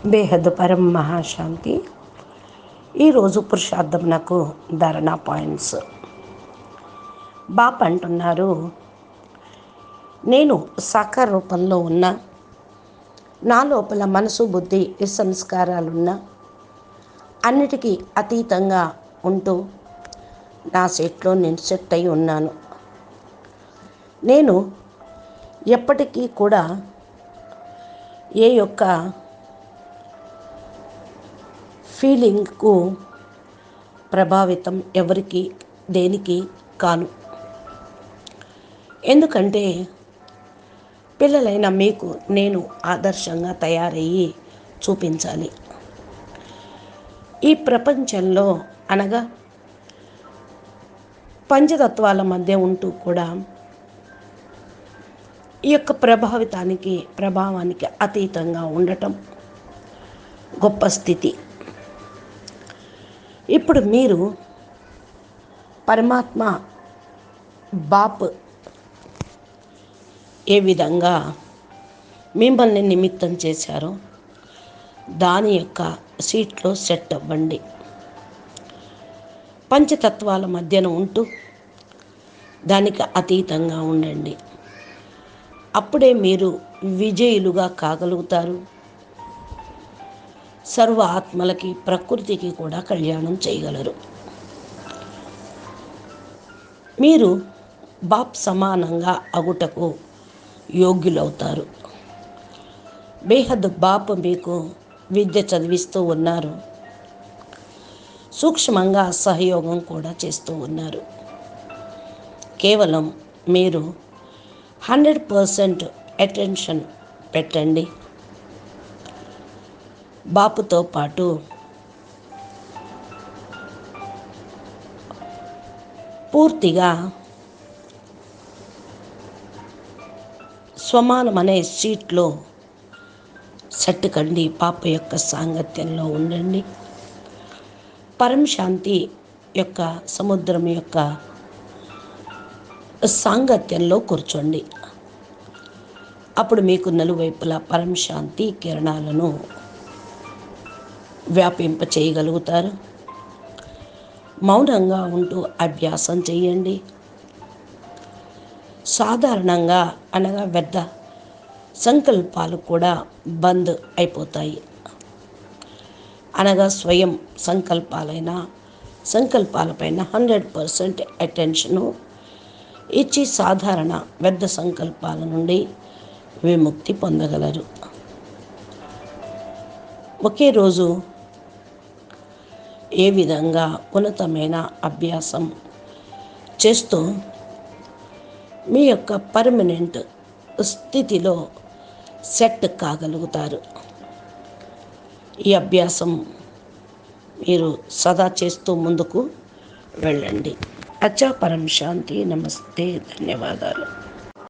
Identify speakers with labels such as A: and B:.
A: బేహద్ పరం మహాశాంతి. ఈరోజు పురుషార్థమునకు ధారణా పాయింట్స్. బాప్ అంటున్నారు, నేను సాకార రూపంలో ఉన్న, నా లోపల మనసు బుద్ధి సంస్కారాలున్న, అన్నిటికీ అతీతంగా ఉంటూ నా సెట్లో నేను సెట్ అయి ఉన్నాను. నేను ఎప్పటికీ కూడా ఏ యొక్క ఫీలింగ్కు ప్రభావితం ఎవరికి దేనికి కాను. ఎందుకంటే పిల్లలైన మీకు నేను ఆదర్శంగా తయారయ్యి చూపించాలి. ఈ ప్రపంచంలో అనగా పంచతత్వాల మధ్య ఉంటూ కూడా ఈ యొక్క ప్రభావానికి అతీతంగా ఉండటం గొప్ప స్థితి. ఇప్పుడు మీరు పరమాత్మ బాప్ ఏ విధంగా మిమ్మల్ని నిమిత్తం చేశారో దాని యొక్క సీట్లో సెట్ అవ్వండి. పంచతత్వాల మధ్యన ఉంటూ దానికి అతీతంగా ఉండండి. అప్పుడే మీరు విజయులుగా కాగలుగుతారు. సర్వ ఆత్మలకి ప్రకృతికి కూడా కళ్యాణం చేయగలరు. మీరు బాప్ సమానంగా అగుటకు యోగ్యులవుతారు. బేహద్ బాప్ మీకు విద్య చదివిస్తూ ఉన్నారు. సూక్ష్మంగా సహయోగం కూడా చేస్తూ ఉన్నారు. కేవలం మీరు 100% అటెన్షన్ పెట్టండి. బాపుతో పాటు పూర్తిగా స్వమానం అనే సీట్లో సెట్ కండి. పాప యొక్క సాంగత్యంలో ఉండండి. పరం శాంతి యొక్క సముద్రం యొక్క సాంగత్యంలో కూర్చోండి. అప్పుడు మీకు నలువైపులా పరం శాంతి కిరణాలను వ్యాపింప చేయగలుగుతారు. మౌనంగా ఉంటూ అభ్యాసం చేయండి. సాధారణంగా అనగా వ్యర్థ సంకల్పాలు కూడా బంద్ అయిపోతాయి. అనగా స్వయం సంకల్పాలపైన 100% అటెన్షను ఇచ్చి సాధారణ వ్యర్థ సంకల్పాల నుండి విముక్తి పొందగలరు. ఒకే రోజు ఏ విధంగా ఉన్నతమైన అభ్యాసం చేస్తూ మీ యొక్క పర్మనెంట్ స్థితిలో సెట్ కాగలుగుతారు. ఈ అభ్యాసం మీరు సదా చేస్తూ ముందుకు వెళ్ళండి. అచ్చా పరం శాంతి. నమస్తే, ధన్యవాదాలు.